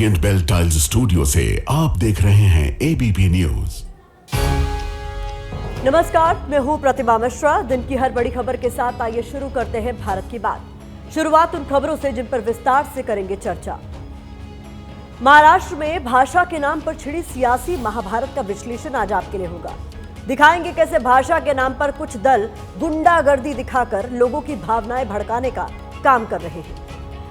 Orient bell tiles studio से आप देख रहे हैं एबीपी न्यूज। नमस्कार, मैं हूं प्रतिमा मिश्रा। दिन की हर बड़ी खबर के साथ आइए शुरू करते हैं भारत की बात। शुरुआत उन खबरों से जिन पर विस्तार से करेंगे चर्चा। महाराष्ट्र में भाषा के नाम पर छिड़ी सियासी महाभारत का विश्लेषण आज आपके लिए होगा। दिखाएंगे कैसे भाषा के नाम पर कुछ दल गुंडागर्दी दिखाकर लोगों की भावनाएं भड़काने का काम कर रहे हैं।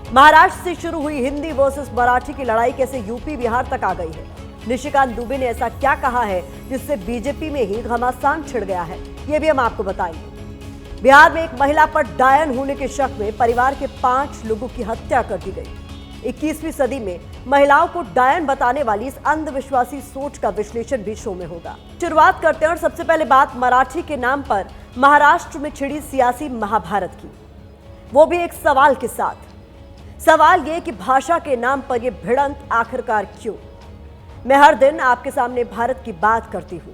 महाराष्ट्र से शुरू हुई हिंदी वर्सेस मराठी की लड़ाई कैसे यूपी बिहार तक आ गई है। निशिकांत दुबे ने ऐसा क्या कहा है जिससे बीजेपी में ही घमासान छिड़ गया है, ये भी हम आपको बताएंगे। बिहार में एक महिला पर डायन होने के शक में परिवार के 5 लोगों की हत्या कर दी गई। 21वीं सदी में महिलाओं को डायन बताने वाली इस अंधविश्वासी सोच का विश्लेषण भी शो में होगा। शुरुआत करते हैं और सबसे पहले बात मराठी के नाम पर महाराष्ट्र में छिड़ी सियासी महाभारत की, वो भी एक सवाल के साथ। सवाल ये कि भाषा के नाम पर यह भिड़ंत आखिरकार क्यों। मैं हर दिन आपके सामने भारत की बात करती हूँ।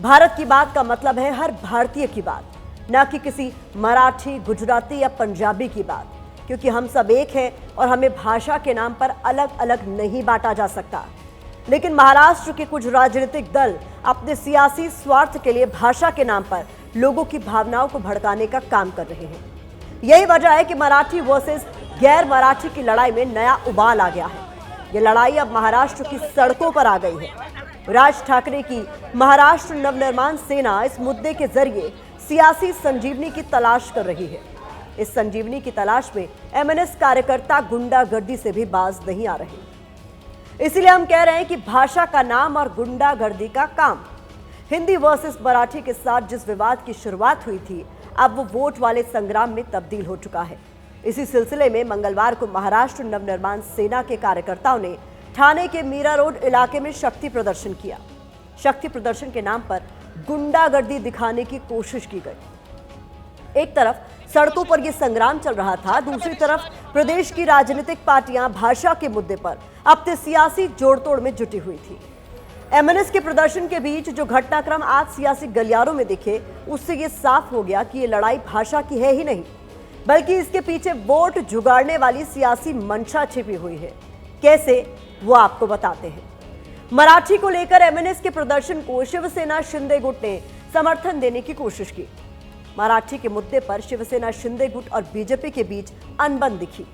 भारत की बात का मतलब है हर भारतीय की बात, न कि किसी मराठी, गुजराती या पंजाबी की बात, क्योंकि हम सब एक हैं और हमें भाषा के नाम पर अलग अलग नहीं बांटा जा सकता। लेकिन महाराष्ट्र के कुछ राजनीतिक दल अपने सियासी स्वार्थ के लिए भाषा के नाम पर लोगों की भावनाओं को भड़काने का काम कर रहे हैं। यही वजह है कि मराठी वर्सेस गैर मराठी की लड़ाई में नया उबाल आ गया है। ये लड़ाई अब महाराष्ट्र की सड़कों पर आ गई है। राज ठाकरे की महाराष्ट्र नवनिर्माण सेना इस मुद्दे के जरिए सियासी संजीवनी की तलाश कर रही है। इस संजीवनी की तलाश में एमएनएस कार्यकर्ता गुंडागर्दी से भी बाज नहीं आ रहे। इसीलिए हम कह रहे हैं कि भाषा का नाम और गुंडागर्दी का काम। हिंदी वर्सेस मराठी के साथ जिस विवाद की शुरुआत हुई थी, अब वो वोट वाले संग्राम में तब्दील हो चुका है। इसी सिलसिले में मंगलवार को महाराष्ट्र नवनिर्माण सेना के कार्यकर्ताओं ने ठाणे के मीरा रोड इलाके में शक्ति प्रदर्शन किया। शक्ति प्रदर्शन के नाम पर गुंडागर्दी दिखाने की कोशिश की गई। एक तरफ सड़कों पर यह संग्राम चल रहा था, दूसरी तरफ प्रदेश की राजनीतिक पार्टियां भाषा के मुद्दे पर अपने सियासी जोड़तोड़ में जुटी हुई थी। एमएनएस के प्रदर्शन के बीच जो घटनाक्रम आज सियासी गलियारों में दिखे, उससे यह साफ हो गया कि यह लड़ाई भाषा की है ही नहीं, बल्कि इसके पीछे वोट जुगाड़ने वाली सियासी मंशा छिपी हुई है। कैसे, वो आपको बताते हैं। मराठी को लेकर एमएनएस के प्रदर्शन को शिवसेना शिंदे गुट ने समर्थन देने की कोशिश की। मराठी के मुद्दे पर शिवसेना शिंदे गुट और बीजेपी के बीच अनबन दिखी।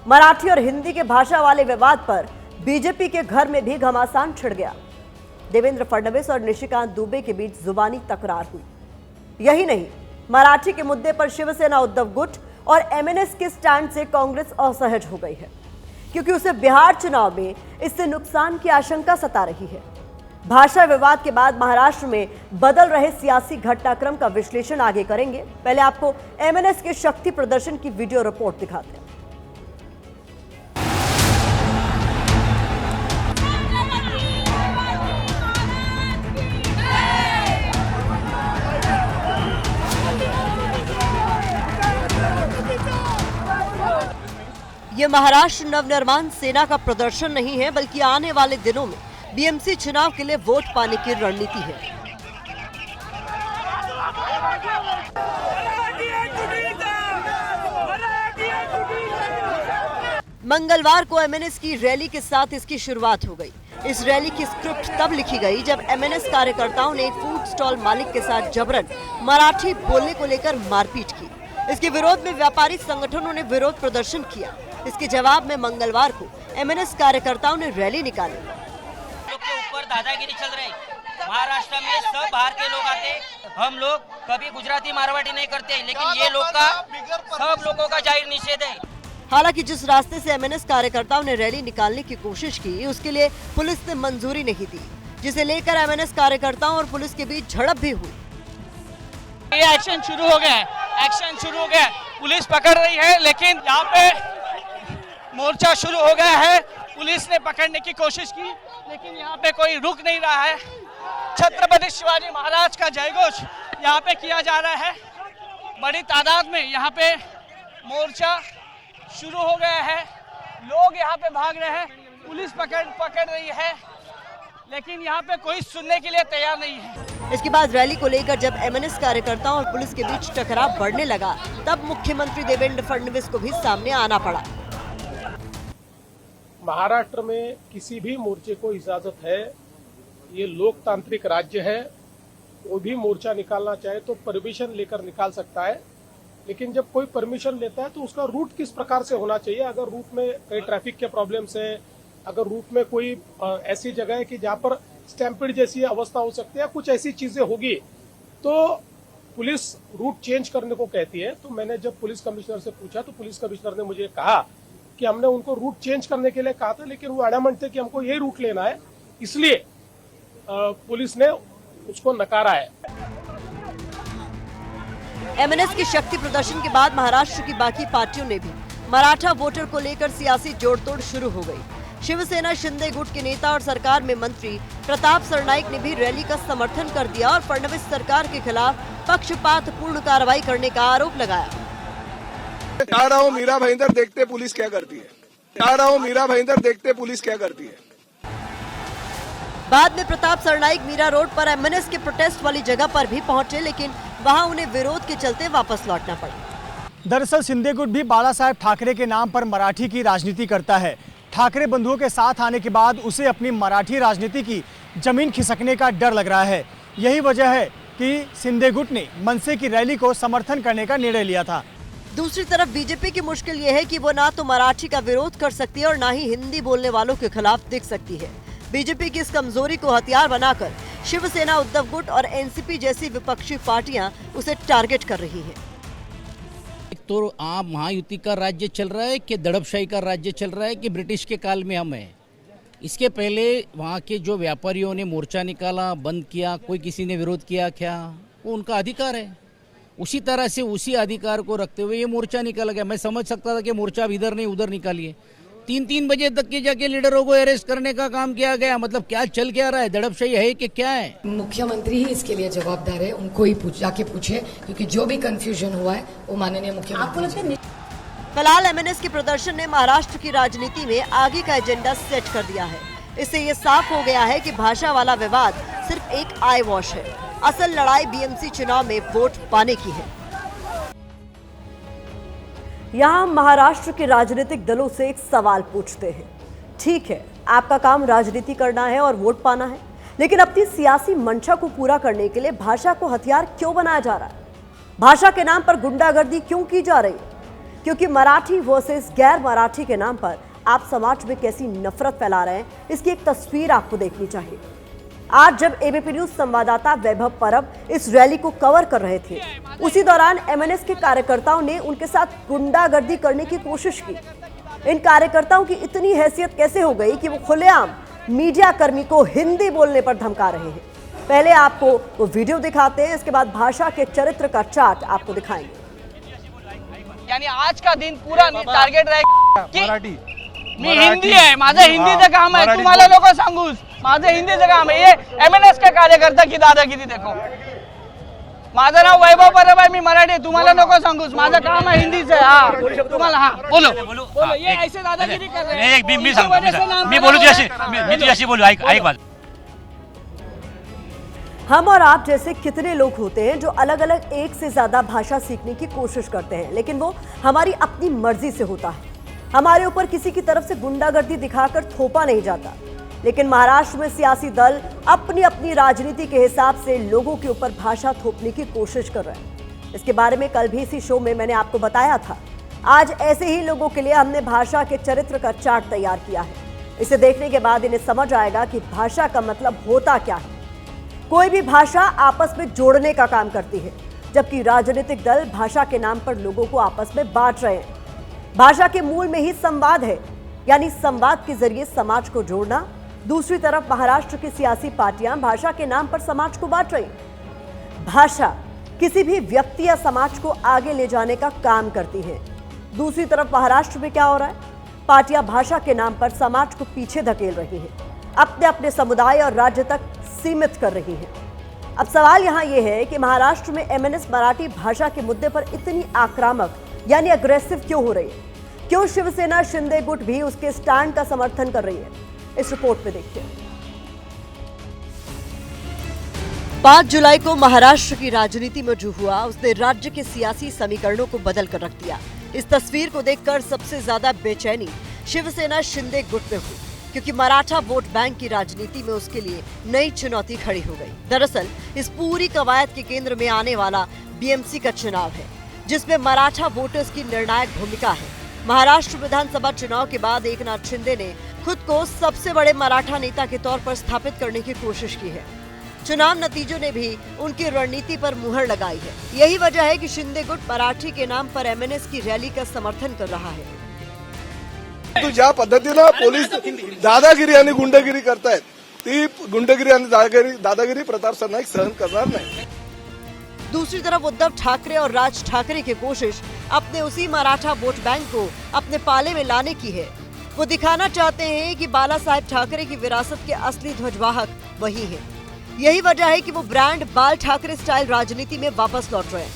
मराठी और हिंदी के भाषा वाले विवाद पर बीजेपी के घर में भी घमासान छिड़ गया। देवेंद्र फडणवीस और निशिकांत दुबे के बीच जुबानी तकरार हुई। यही नहीं, मराठी के मुद्दे पर शिवसेना उद्धव गुट और एमएनएस के स्टैंड से कांग्रेस असहज हो गई है, क्योंकि उसे बिहार चुनाव में इससे नुकसान की आशंका सता रही है। भाषा विवाद के बाद महाराष्ट्र में बदल रहे सियासी घटनाक्रम का विश्लेषण आगे करेंगे। पहले आपको एमएनएस के शक्ति प्रदर्शन की वीडियो रिपोर्ट दिखाते हैं। ये महाराष्ट्र नवनिर्माण सेना का प्रदर्शन नहीं है, बल्कि आने वाले दिनों में बीएमसी चुनाव के लिए वोट पाने की रणनीति है। मंगलवार को एमएनएस की रैली के साथ इसकी शुरुआत हो गई। इस रैली की स्क्रिप्ट तब लिखी गई जब एमएनएस कार्यकर्ताओं ने एक फूड स्टॉल मालिक के साथ जबरन मराठी बोलने को लेकर मारपीट की। इसके विरोध में व्यापारी संगठनों ने विरोध प्रदर्शन किया। इसके जवाब में मंगलवार को एमएनएस कार्यकर्ताओं ने रैली निकाली। लोग के ऊपर दादागिरी चल रही। महाराष्ट्र में सब बाहर के लोग आते, हम लोग कभी गुजराती मारवाड़ी नहीं करते, लेकिन ये लोग का सब लोगों का जाहिर निषेध है। हालांकि जिस रास्ते से एमएनएस कार्यकर्ताओं ने रैली निकालने की कोशिश की, उसके लिए पुलिस ने मंजूरी नहीं दी, जिसे लेकर एमएनएस कार्यकर्ताओं और पुलिस के बीच झड़प भी हुई। ये एक्शन शुरू हो गया है, एक्शन शुरू हो गया है। पुलिस पकड़ रही है, लेकिन यहाँ पे मोर्चा शुरू हो गया है। पुलिस ने पकड़ने की कोशिश की, लेकिन यहाँ पे कोई रुक नहीं रहा है। छत्रपति शिवाजी महाराज का जयघोष यहाँ पे किया जा रहा है। बड़ी तादाद में यहाँ पे मोर्चा शुरू हो गया है। लोग यहाँ पे भाग रहे हैं, पुलिस पकड़ रही है, लेकिन यहाँ पे कोई सुनने के लिए तैयार नहीं है। इसके बाद रैली को लेकर जब एमएनएस कार्यकर्ताओं और पुलिस के बीच टकराव बढ़ने लगा, तब मुख्यमंत्री देवेंद्र फडणवीस को भी सामने आना पड़ा। महाराष्ट्र में किसी भी मोर्चे को इजाजत है, ये लोकतांत्रिक राज्य है, वो भी मोर्चा निकालना चाहे तो परमिशन लेकर निकाल सकता है। लेकिन जब कोई परमिशन लेता है तो उसका रूट किस प्रकार से होना चाहिए। अगर रूट में कई ट्रैफिक के प्रॉब्लम्स है, अगर रूट में कोई ऐसी जगह है कि जहाँ पर स्टैम्पिड जैसी अवस्था हो सकती है, कुछ ऐसी चीजें होगी तो पुलिस रूट चेंज करने को कहती है। तो मैंने जब पुलिस कमिश्नर से पूछा तो पुलिस कमिश्नर ने मुझे कहा कि हमने उनको रूट चेंज करने के लिए कहा था, लेकिन वो एडमंट थे कि हमको ये रूट लेना है, इसलिए पुलिस ने उसको नकारा है। एमएनएस की शक्ति प्रदर्शन के बाद महाराष्ट्र की बाकी पार्टियों ने भी मराठा वोटर को लेकर सियासी जोड़तोड़ शुरू हो गई। शिवसेना शिंदे गुट के नेता और सरकार में मंत्री प्रताप सरनाईक ने भी रैली का समर्थन कर दिया और फडणवीस सरकार के खिलाफ पक्षपातपूर्ण कार्रवाई करने का आरोप लगाया। जा रहा हूँ मीरा भाईंदर, देखते पुलिस क्या करती है। जा रहा हूँ मीरा भाईंदर, देखते पुलिस क्या करती है। बाद में प्रताप सरनाईक मीरा रोड पर एमएनएस के प्रोटेस्ट वाली जगह पर भी पहुंचे, लेकिन वहां उन्हें विरोध के चलते वापस लौटना पड़ा। दरअसल शिंदे गुट भी बाला साहेब ठाकरे के नाम पर मराठी की राजनीति करता है। ठाकरे बंधुओं के साथ आने के बाद उसे अपनी मराठी राजनीति की जमीन खिसकने का डर लग रहा है। यही वजह है कि शिंदे गुट ने मनसे की रैली को समर्थन करने का निर्णय लिया था। दूसरी तरफ बीजेपी की मुश्किल ये है कि वो ना तो मराठी का विरोध कर सकती है और ना ही हिंदी बोलने वालों के खिलाफ दिख सकती है। बीजेपी की इस कमजोरी को हथियार बनाकर शिवसेना, उद्धव गुट और एनसीपी जैसी विपक्षी पार्टियां उसे टारगेट कर रही हैं। एक तो आप महायुति का राज्य चल रहा है कि दड़पशाही का राज्य चल रहा है कि ब्रिटिश के काल में हम हैं। इसके पहले वहाँ के जो व्यापारियों ने मोर्चा निकाला, बंद किया, कोई किसी ने विरोध किया क्या, वो उनका अधिकार है। उसी तरह से उसी अधिकार को रखते हुए ये मोर्चा निकाला गया। मैं समझ सकता था कि मोर्चा अब इधर नहीं उधर निकालिए। 3-3 बजे तक के जाके लीडरों को अरेस्ट करने का काम किया गया। मतलब क्या चल क्या रहा है, दड़पशाही है कि क्या है? मुख्यमंत्री ही इसके लिए जवाबदार है, उनको ही जाके पूछे, क्योंकि जो भी कंफ्यूजन हुआ है वो माननीय मुख्यमंत्री। फिलहाल एमएनएस के प्रदर्शन ने महाराष्ट्र की राजनीति में आगे का एजेंडा सेट कर दिया है। इससे ये साफ हो गया है कि भाषा वाला विवाद सिर्फ एक आई वॉश है। असल लड़ाई बीएमसी चुनाव में वोट पाने की है। यहाँ महाराष्ट्र के राजनीतिक दलों से एक सवाल पूछते हैं। ठीक है, आपका काम राजनीति करना है और वोट पाना है, लेकिन अपनी सियासी मंशा को पूरा करने के लिए भाषा को हथियार क्यों बनाया जा रहा है? भाषा के नाम पर गुंडागर्दी क्यों की जा रही है? क्योंकि मराठी वर्सेस गैर मराठी के नाम पर आप समाज में कैसी नफरत फैला रहे हैं, इसकी एक तस्वीर आपको देखनी चाहिए। आज जब एबीपी न्यूज संवाददाता वैभव परब इस रैली को कवर कर रहे थे, उसी दौरान एमएनएस के कार्यकर्ताओं ने उनके साथ गुंडागर्दी करने की कोशिश की। इन कार्यकर्ताओं की इतनी हैसियत कैसे हो गई कि वो खुलेआम मीडिया कर्मी को हिंदी बोलने पर धमका रहे हैं। पहले आपको वो वीडियो दिखाते हैं, इसके बाद भाषा के चरित्र का चार्ट आपको दिखाएंगे। यानी आज का दिन पूरा टार्गेट रहेगा की मी हिंदी आहे, माझं हिंदीचं काम आहे, तुम्हाला नको सांगूस माझं हिंदीचं काम आहे। ये एमएनएस के कार्यकर्ता की दादागिरी देखो। माझं नाव वैभव परब आहे, मी मराठी, तुम्हाला नको सांगूस माझं काम आहे हिंदीचं आहे। हा तुम्हाला हा बोलो बोलो, ये ऐसे दादागिरी कर रहे हैं। मी बोलू तुझ्याशी बोलू, ऐक बात। हम और आप जैसे कितने लोग होते हैं जो अलग अलग एक से ज्यादा भाषा सीखने की कोशिश करते हैं, लेकिन वो हमारी अपनी मर्जी से होता है। हमारे ऊपर किसी की तरफ से गुंडागर्दी दिखाकर थोपा नहीं जाता। लेकिन महाराष्ट्र में सियासी दल अपनी अपनी राजनीति के हिसाब से लोगों के ऊपर भाषा थोपने की कोशिश कर रहे हैं। इसके बारे में कल भी इसी शो में मैंने आपको बताया था। आज ऐसे ही लोगों के लिए हमने भाषा के चरित्र का चार्ट तैयार किया है। इसे देखने के बाद इन्हें समझ आएगा कि भाषा का मतलब होता क्या है। कोई भी भाषा आपस में जोड़ने का काम करती है, जबकि राजनीतिक दल भाषा के नाम पर लोगों को आपस में बांट रहे हैं। भाषा के मूल में ही संवाद है, यानी संवाद के जरिए समाज को जोड़ना। दूसरी तरफ महाराष्ट्र की सियासी पार्टियां भाषा के नाम पर समाज को बांट रही। भाषा किसी भी व्यक्ति या समाज को आगे ले जाने का काम करती है। दूसरी तरफ महाराष्ट्र में क्या हो रहा है? पार्टियां भाषा के नाम पर समाज को पीछे धकेल रही हैं, अपने अपने समुदाय और राज्य तक सीमित कर रही है। अब सवाल यहाँ ये है कि महाराष्ट्र में एमएनएस मराठी भाषा के मुद्दे पर इतनी आक्रामक यानी अग्रेसिव क्यों हो रही है? क्यों शिवसेना शिंदे गुट भी उसके स्टैंड का समर्थन कर रही है? इस रिपोर्ट में देखिए। 5 जुलाई को महाराष्ट्र की राजनीति में जो हुआ, उसने राज्य के सियासी समीकरणों को बदल कर रख दिया। इस तस्वीर को देखकर सबसे ज्यादा बेचैनी शिवसेना शिंदे गुट में हुई, क्योंकि मराठा वोट बैंक की राजनीति में उसके लिए नई चुनौती खड़ी हो गई। दरअसल इस पूरी कवायद के केंद्र में आने वाला बीएमसी का चुनाव है, जिसमें मराठा वोटर्स की निर्णायक भूमिका है। महाराष्ट्र विधानसभा चुनाव के बाद एकनाथ शिंदे ने खुद को सबसे बड़े मराठा नेता के तौर पर स्थापित करने की कोशिश की है। चुनाव नतीजों ने भी उनकी रणनीति पर मुहर लगाई है। यही वजह है कि शिंदे गुट मराठी के नाम पर एमएनएस की रैली का समर्थन कर रहा है। तो ज्या पद्धतीनं पोलीस दादागिरी आणि गुंडगिरी करतायत, ती गुंडगिरी आणि दादागिरी प्रताप सरनाईक सहन करणार नाही। दूसरी तरफ उद्धव ठाकरे और राज ठाकरे की कोशिश अपने उसी मराठा वोट बैंक को अपने पाले में लाने की है। वो दिखाना चाहते हैं कि बाला साहेब ठाकरे की विरासत के असली ध्वजवाहक वही हैं। यही वजह है कि वो ब्रांड बाल ठाकरे स्टाइल राजनीति में वापस लौट रहे हैं।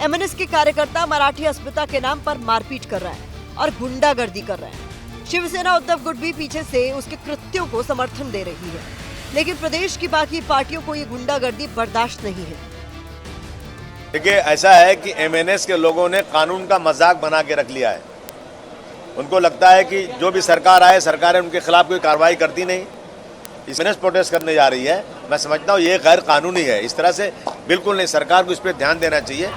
एमएनएस के कार्यकर्ता मराठी अस्मिता के नाम पर मारपीट कर रहे हैं और गुंडागर्दी कर रहे हैं। शिवसेना उद्धव गुट भी पीछे से उसके कृत्यों को समर्थन दे रही है, लेकिन प्रदेश की बाकी पार्टियों को ये गुंडागर्दी बर्दाश्त नहीं है। देखिए, ऐसा है कि एमएनएस के लोगों ने कानून का मजाक बना के रख लिया है। उनको लगता है कि जो भी सरकार आए, सरकारें उनके खिलाफ कोई कार्रवाई करती नहीं। एमएनएस प्रोटेस्ट करने जा रही है, मैं समझता हूँ ये गैर कानूनी है। इस तरह से बिल्कुल नहीं, सरकार को इस पर ध्यान देना चाहिए।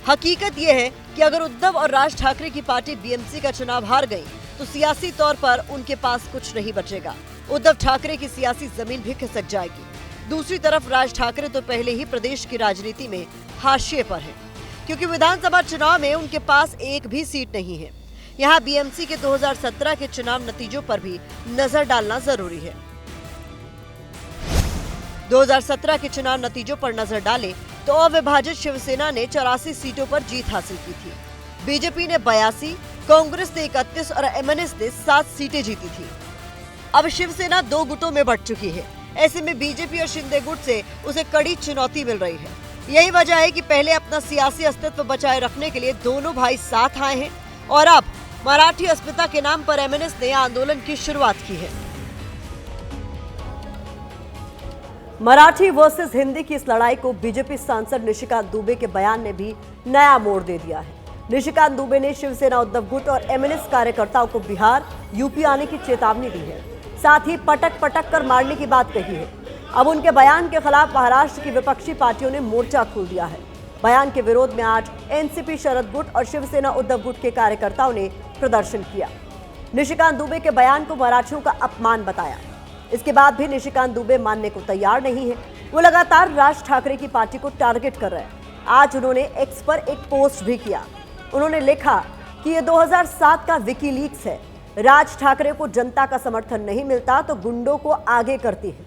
हकीकत यह है कि अगर उद्धव और राज ठाकरे की पार्टी बीएमसी का चुनाव हार गई तो सियासी तौर पर उनके पास कुछ नहीं बचेगा। उद्धव ठाकरे की सियासी जमीन भी खिसक जाएगी। दूसरी तरफ राज ठाकरे तो पहले ही प्रदेश की राजनीति में हाशिए पर है, क्योंकि विधानसभा चुनाव में उनके पास एक भी सीट नहीं है। यहाँ बीएमसी के 2017 के चुनाव नतीजों पर भी नजर डालना जरूरी है। 2017 के चुनाव नतीजों पर नजर डालें तो अविभाजित शिवसेना ने 84 सीटों पर जीत हासिल की थी। बीजेपी ने 82, कांग्रेस ने 31 और एमएनएस ने 7 सीटें जीती थी। अब शिवसेना 2 गुटों में बंट चुकी है। ऐसे में बीजेपी और शिंदे गुट से उसे कड़ी चुनौती मिल रही है। यही वजह है कि पहले अपना सियासी अस्तित्व बचाए रखने के लिए दोनों भाई साथ आए हैं और अब मराठी अस्मिता के नाम पर एमएनएस ने आंदोलन की शुरुआत की है। मराठी वर्सेस हिंदी की इस लड़ाई को बीजेपी सांसद निशिकांत दुबे के बयान ने भी नया मोड़ दे दिया है। निशिकांत दुबे ने शिवसेना उद्धव गुट और एमएनएस कार्यकर्ताओं को बिहार, यूपी आने की चेतावनी दी है। साथ ही पटक पटक कर मारने की बात कही है। अब उनके बयान के खिलाफ महाराष्ट्र की विपक्षी पार्टियों ने मोर्चा खोल दिया है। बयान के विरोध में आज एनसीपी शरद गुट और शिवसेना उद्धव गुट के कार्यकर्ताओं ने प्रदर्शन किया। निशिकांत दुबे के बयान को मराठियों का अपमान बताया। इसके बाद भी निशिकांत दुबे मानने को तैयार नहीं है। वो लगातार राज ठाकरे की पार्टी को टारगेट कर रहे हैं। आज उन्होंने एक्स पर एक पोस्ट भी किया। उन्होंने लिखा कि ये 2007 का विकीलीक्स है। राज ठाकरे को जनता का समर्थन नहीं मिलता तो गुंडों को आगे करती है,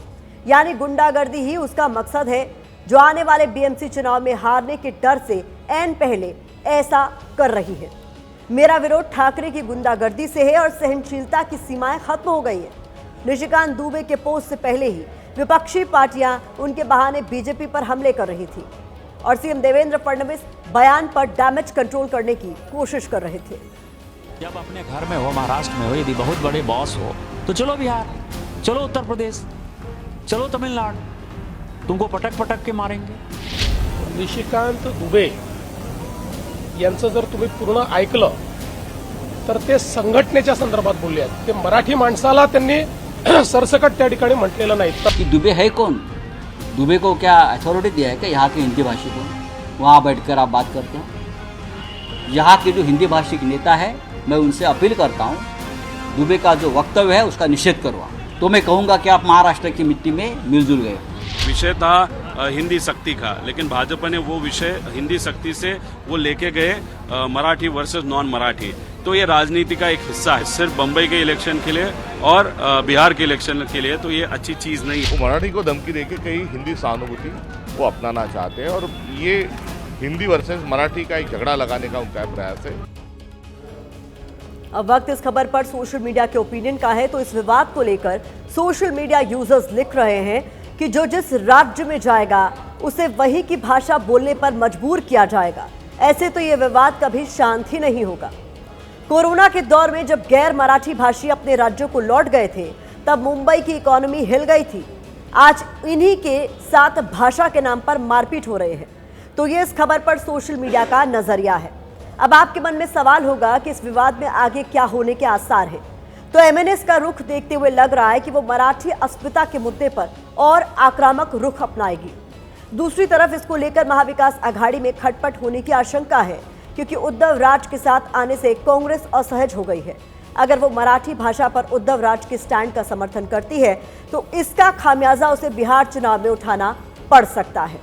यानी गुंडागर्दी ही उसका मकसद है, जो आने वाले बीएमसी चुनाव में हारने के डर से ऐन पहले ऐसा कर रही है। मेरा विरोध ठाकरे की गुंडागर्दी से है और सहनशीलता की सीमाएं खत्म हो गई है। निशिकांत दुबे के पोस्ट से पहले ही विपक्षी पार्टियां उनके बहाने बीजेपी पर हमले कर रही थी और सीएम देवेंद्र फडणवीस बयान पर डैमेज कंट्रोल करने की कोशिश कर रहे थे। जब अपने घर में हो, महाराष्ट्र में हो, यदि बहुत बड़े बॉस हो तो चलो बिहार, चलो उत्तर प्रदेश, चलो तमिलनाडु, तुमको पटक पटक के मारेंगे। निशिकांत दुबे यांचं जर तुम्ही पूर्ण ऐकलं तर ते संघटनेच्या संदर्भात बोलले आहेत। ते मराठी माणसाला त्यांनी सरसकट त्या ठिकाणी म्हटलेलं नाही। कि दुबे है कौन? दुबे को क्या अथॉरिटी दिया है क्या यहाँ के हिंदी भाषी को? वहाँ बैठकर आप बात करते हैं। यहाँ के जो हिंदी भाषी नेता है, मैं उनसे अपील करता हूँ, दुबे का जो वक्तव्य है उसका निषेध करवा। तो मैं कहूँगा कि आप महाराष्ट्र की मिट्टी में मिलजुल गए। विषय था हिंदी सक्ति का, लेकिन भाजपा ने वो विषय हिंदी सक्ति से वो लेके गए मराठी वर्सेस नॉन मराठी। तो ये राजनीति का एक हिस्सा है, सिर्फ बम्बई के इलेक्शन के लिए और बिहार के इलेक्शन के लिए। तो ये अच्छी चीज़ नहीं है। वो मराठी को धमकी देके कहीं हिंदी सहानुभूति वो अपनाना चाहते हैं और ये हिंदी वर्सेस मराठी का एक झगड़ा लगाने का उनका प्रयास है। अब वक्त इस खबर पर सोशल मीडिया के ओपिनियन का है, तो इस विवाद को लेकर सोशल मीडिया यूजर्स लिख रहे हैं कि जो जिस राज्य में जाएगा उसे वही की भाषा बोलने पर मजबूर किया जाएगा। ऐसे तो ये विवाद कभी शांत ही नहीं होगा। कोरोना के दौर में जब गैर मराठी भाषी अपने राज्यों को लौट गए थे, तब मुंबई की इकोनॉमी हिल गई थी। आज इन्हीं के साथ भाषा के नाम पर मारपीट हो रहे हैं। तो ये इस खबर पर सोशल मीडिया का नजरिया है। अब आपके मन में सवाल होगा कि इस विवाद में आगे क्या होने के आसार हैं। तो एमएनएस का रुख देखते हुए लग रहा है कि वो मराठी अस्मिता के मुद्दे पर और आक्रामक रुख अपनाएगी। दूसरी तरफ इसको लेकर महाविकास आघाड़ी में खटपट होने की आशंका है, क्योंकि उद्धव राज के साथ आने से कांग्रेस असहज हो गई है। अगर वो मराठी भाषा पर उद्धव राज के स्टैंड का समर्थन करती है तो इसका खामियाजा उसे बिहार चुनाव में उठाना पड़ सकता है।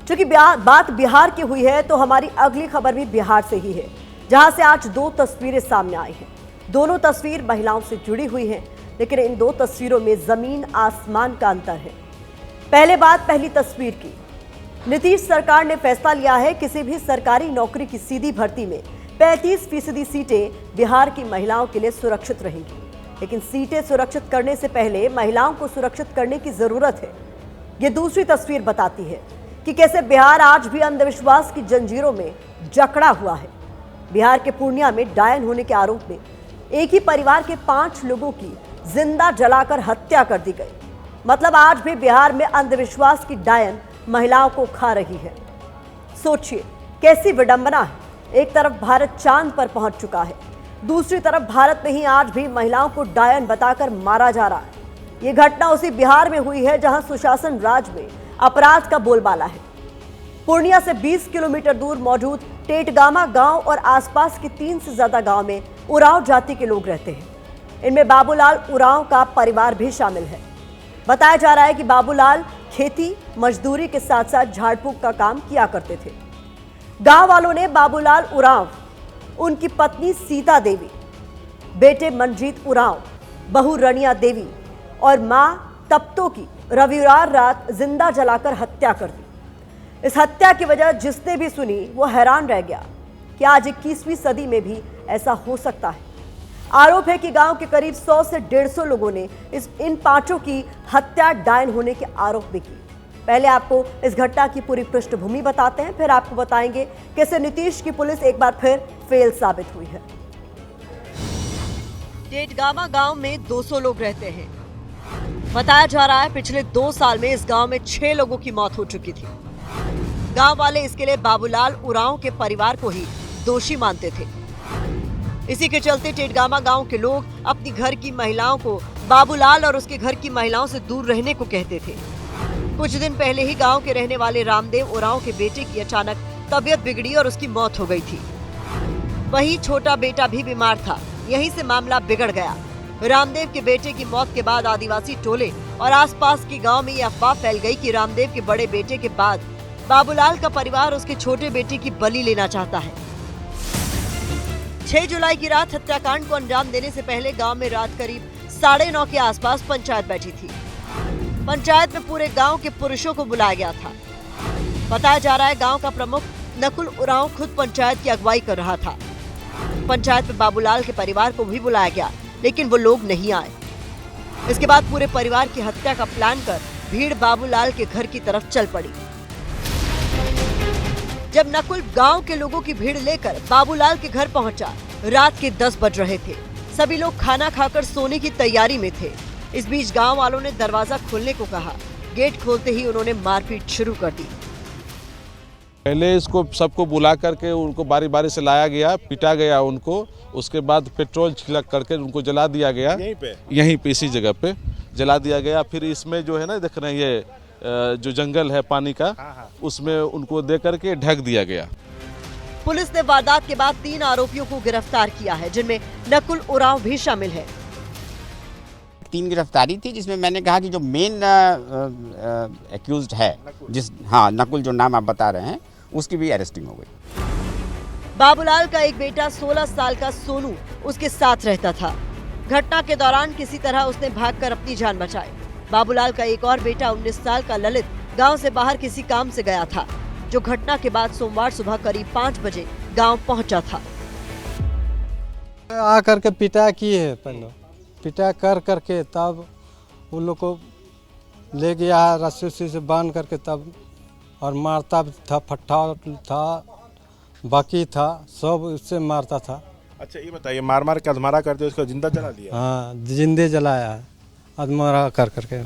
चूंकि बात बिहार की हुई है तो हमारी अगली खबर भी बिहार से ही है, जहां से आज दो तस्वीरें सामने आई हैं। दोनों तस्वीर महिलाओं से जुड़ी हुई हैं, लेकिन इन दो तस्वीरों में जमीन आसमान का अंतर है। पहले बात पहली तस्वीर की। नीतीश सरकार ने फैसला लिया है किसी भी सरकारी नौकरी की सीधी भर्ती में 35% सीटें बिहार की महिलाओं के लिए सुरक्षित रहेंगी। लेकिन सीटें सुरक्षित करने से पहले महिलाओं को सुरक्षित करने की जरूरत है। ये दूसरी तस्वीर बताती है कि कैसे बिहार आज भी अंधविश्वास की जंजीरों में जकड़ा हुआ है। बिहार के पूर्णिया में डायन होने के आरोप में एक ही परिवार के 5 लोगों की जिंदा जलाकर हत्या कर दी गई। मतलब आज भी बिहार में अंधविश्वास की डायन महिलाओं को खा रही है। सोचिए कैसी विडंबना है। एक तरफ भारत चांद पर पहुंच चुका है, दूसरी तरफ भारत में ही आज भी महिलाओं को डायन बताकर मारा जा रहा है। ये घटना उसी बिहार में हुई है जहां सुशासन राज में अपराध का बोलबाला है। पूर्णिया से 20 किलोमीटर दूर मौजूद टेटगामा गांव और आसपास के 3 से ज्यादा गांव में उरांव जाति के लोग रहते हैं। इनमें बाबूलाल उरांव का परिवार भी शामिल है। बताया जा रहा है कि बाबूलाल खेती मजदूरी के साथ साथ झाड़ फूक का काम किया करते थे। गांव वालों ने बाबूलाल उरांव, उनकी पत्नी सीता देवी, बेटे मनजीत उरांव, बहू रनिया देवी और मां तप्तो की रविवार रात जिंदा जलाकर हत्या कर दी। इस हत्या की वजह जिसने भी सुनी वो हैरान रह गया कि आज 21वीं सदी में भी ऐसा हो सकता है। आरोप है कि गांव के करीब 100 से 150 लोगों ने इन 5 की हत्या डायन होने के आरोप में की। पहले आपको इस घटना की पूरी पृष्ठभूमि बताते हैं, फिर आपको बताएंगे कैसे नीतीश की पुलिस एक बार फिर फेल साबित हुई है। टेटगामा गांव में 200 लोग रहते हैं। बताया जा रहा है पिछले 2 साल में इस गांव में 6 लोगों की मौत हो चुकी थी। गांव वाले इसके लिए बाबूलाल उरांव के परिवार को ही दोषी मानते थे। इसी के चलते टेटगामा गांव के लोग अपनी घर की महिलाओं को बाबूलाल और उसके घर की महिलाओं से दूर रहने को कहते थे। कुछ दिन पहले ही गांव के रहने वाले रामदेव उरांव के बेटे की अचानक तबीयत बिगड़ी और उसकी मौत हो गई थी। वही छोटा बेटा भी बीमार था। यहीं से मामला बिगड़ गया। रामदेव के बेटे की मौत के बाद आदिवासी टोले और आसपास के गांव में ये अफवाह फैल गई कि रामदेव के बड़े बेटे के बाद बाबूलाल का परिवार उसके छोटे बेटे की बलि लेना चाहता है। 6 जुलाई की रात हत्याकांड को अंजाम देने से पहले गांव में रात करीब 9:30 के आसपास पंचायत बैठी थी। पंचायत में पूरे गांव के पुरुषों को बुलाया गया था। बताया जा रहा है गांव का प्रमुख नकुल उरांव खुद पंचायत की अगुवाई कर रहा था। पंचायत में बाबूलाल के परिवार को भी बुलाया गया, लेकिन वो लोग नहीं आए। इसके बाद पूरे परिवार की हत्या का प्लान कर भीड़ बाबूलाल के घर की तरफ चल पड़ी। जब नकुल गांव के लोगों की भीड़ लेकर बाबूलाल के घर पहुंचा, रात के 10 बज रहे थे। सभी लोग खाना खाकर सोने की तैयारी में थे। इस बीच गांव वालों ने दरवाजा खोलने को कहा। गेट खोलते ही उन्होंने मारपीट शुरू कर दी। पहले इसको सबको बुला करके उनको बारी बारी से लाया गया, पीटा गया उनको। उसके बाद पेट्रोल छिड़क करके उनको जला दिया गया। यहीं पे इसी जगह पे जला दिया गया। फिर इसमें जो है ना, देख रहे हैं ये जो जंगल है पानी का, उसमें उनको दे करके ढक दिया गया। पुलिस ने वारदात के बाद 3 आरोपियों को गिरफ्तार किया है, जिनमें नकुल उरांव भी शामिल है। 3 गिरफ्तारी थी, जिसमें मैंने कहा कि जो मेन एक्यूज्ड है, नकुल जो नाम आप बता रहे हैं, उसकी भी अरेस्टिंग हो गई। बाबूलाल का एक बेटा 16 साल का सोनू उसके साथ रहता था। घटना के दौरान किसी तरह उसने भागकर अपनी जान बचाई। बाबूलाल का एक और बेटा 19 साल का ललित गांव से बाहर किसी काम से गया था, जो घटना के बाद सोमवार सुबह करीब 5 बजे गांव पहुंचा था। आकर के पिटा किए, पहले पिटा कर करके तब उन लोग को ले गया रस्सी से बांध करके, तब और मारता था, फट्टा था, बाकी था, सब उससे मारता था। अच्छा ये बताइए, मार मार के अधमारा करते उसको जिंदा जला दिया? हाँ, जिंदे जलाया है, अधमारा कर करके।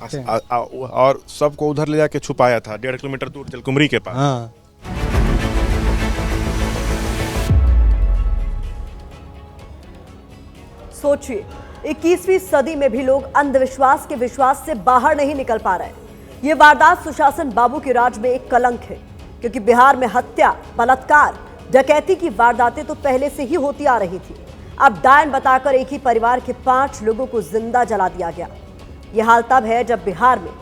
और सबको उधर ले जाके छुपाया था 1.5 किलोमीटर दूर जलकुमरी के पास। हाँ। सोचिए, 21वीं सदी में भी लोग अंधविश्वास के विश्वास से बाहर नहीं निकल पा रहे। ये वारदात सुशासन बाबू के राज में एक कलंक है, क्योंकि बिहार में हत्या, बलात्कार, डकैती की वारदातें तो पहले से ही होती आ रही थी। अब डायन बताकर एक ही परिवार के 5 लोगों को जिंदा जला दिया गया। यह हाल तब है जब बिहार में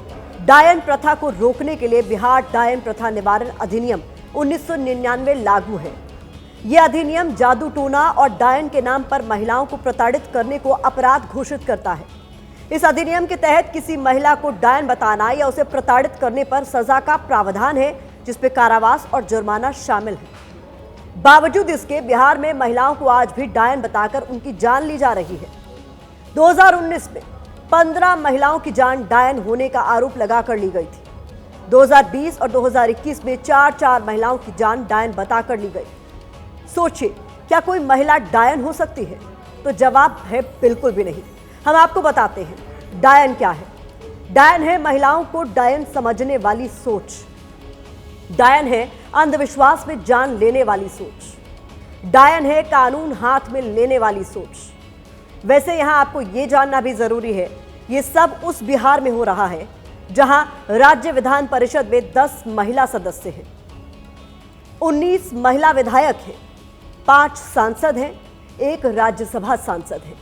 डायन प्रथा को रोकने के लिए बिहार डायन प्रथा निवारण अधिनियम 1999 लागू है। यह अधिनियम जादू टोना और डायन के नाम पर महिलाओं को प्रताड़ित करने को अपराध घोषित करता है। इस अधिनियम के तहत किसी महिला को डायन बताना या उसे प्रताड़ित करने पर सजा का प्रावधान है, जिसमें कारावास और जुर्माना शामिल है। बावजूद इसके बिहार में महिलाओं को आज भी डायन बताकर उनकी जान ली जा रही है। 2019 में 15 महिलाओं की जान डायन होने का आरोप लगाकर ली गई थी। 2020 और 2021 में 4 महिलाओं की जान डायन बताकर ली गई। सोचिए, क्या कोई महिला डायन हो सकती है? तो जवाब है बिल्कुल भी नहीं। हम आपको बताते हैं डायन क्या है। डायन है महिलाओं को डायन समझने वाली सोच। डायन है अंधविश्वास में जान लेने वाली सोच। डायन है कानून हाथ में लेने वाली सोच। वैसे यहां आपको यह जानना भी जरूरी है, ये सब उस बिहार में हो रहा है जहां राज्य विधान परिषद में 10 महिला सदस्य हैं, 19 महिला विधायक हैं, 5 सांसद हैं, 1 राज्यसभा सांसद है।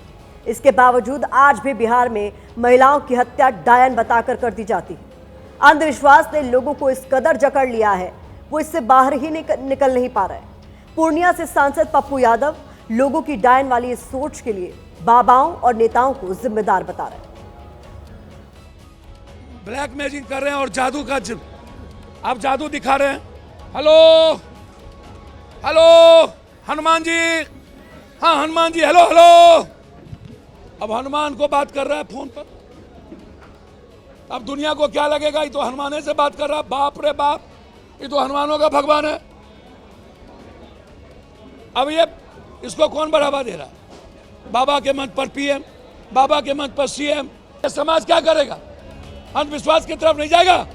इसके बावजूद आज भी बिहार में महिलाओं की हत्या डायन बताकर कर दी जाती है। अंधविश्वास ने लोगों को इस कदर जकड़ लिया है, वो इससे बाहर ही निकल नहीं पा रहे। पूर्णिया से सांसद पप्पू यादव लोगों की डायन वाली इस सोच के लिए बाबाओं और नेताओं को जिम्मेदार बता रहे हैं। ब्लैक मैजिक कर रहे हैं और जादू का आप जादू दिखा रहे हैं। हेलो हेलो हनुमान जी, हाँ हनुमान जी, हेलो हेलो। अब हनुमान को बात कर रहा है फोन पर। अब दुनिया को क्या लगेगा, ये तो हनुमाने से बात कर रहा है। बाप रे बाप, ये तो हनुमानों का भगवान है। अब ये इसको कौन बढ़ावा दे रहा है? बाबा के मंच पर पीएम, बाबा के मंच पर सीएम। समाज क्या करेगा? अंधविश्वास की तरफ नहीं जाएगा।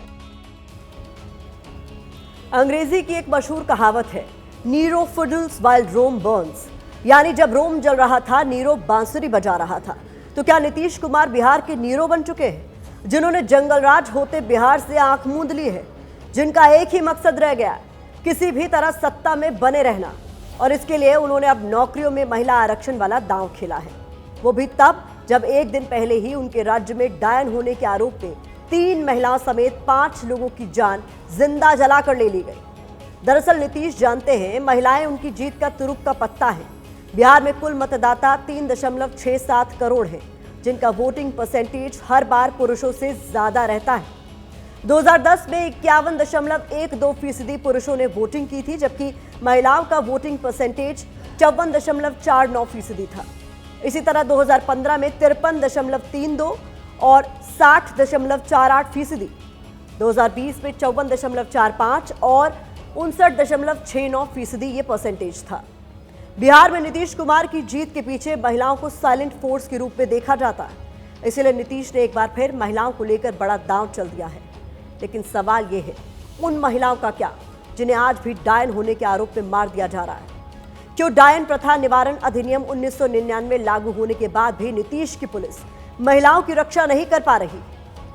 अंग्रेजी की एक मशहूर कहावत है, नीरो फिडल्स व्हाइल रोम बर्न्स, यानी जब रोम जल रहा था नीरो बांसुरी बजा रहा था। तो क्या नीतीश कुमार बिहार के नीरो बन चुके हैं, जिन्होंने जंगल राज होते बिहार से आंख मूंद ली है, जिनका एक ही मकसद रह गया, किसी भी तरह सत्ता में बने रहना, और इसके लिए उन्होंने अब नौकरियों में महिला आरक्षण वाला दांव खेला है। वो भी तब जब एक दिन पहले ही उनके राज्य में डायन होने के आरोप में 3 महिलाओं समेत 5 लोगों की जान जिंदा जलाकर ले ली गई। दरअसल नीतीश जानते हैं महिलाएं उनकी जीत का तुरुप का पत्ता है। बिहार में कुल मतदाता 3.67 करोड़ हैं, जिनका वोटिंग परसेंटेज हर बार पुरुषों से ज्यादा रहता है। 2010 में 51.12% पुरुषों ने वोटिंग की थी, जबकि महिलाओं का वोटिंग परसेंटेज 54.49% था। इसी तरह 2015 में 53.32 और 60.48%, 2020 में 54.45 और 59.69% ये परसेंटेज था। बिहार में नीतीश कुमार की जीत के पीछे महिलाओं को साइलेंट फोर्स के रूप में देखा जाता है, इसलिए नीतीश ने एक बार फिर महिलाओं को लेकर बड़ा दांव चल दिया है। लेकिन सवाल ये है, उन महिलाओं का क्या जिन्हें आज भी डायन होने के आरोप में मार दिया जा रहा है? क्यों डायन प्रथा निवारण अधिनियम 1999 लागू होने के बाद भी नीतीश की पुलिस महिलाओं की रक्षा नहीं कर पा रही?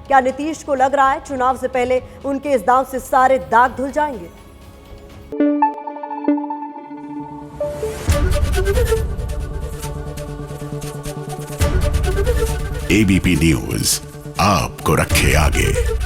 क्या नीतीश को लग रहा है चुनाव से पहले उनके इस दांव से सारे दाग धुल जाएंगे? एबीपी न्यूज आपको रखे आगे।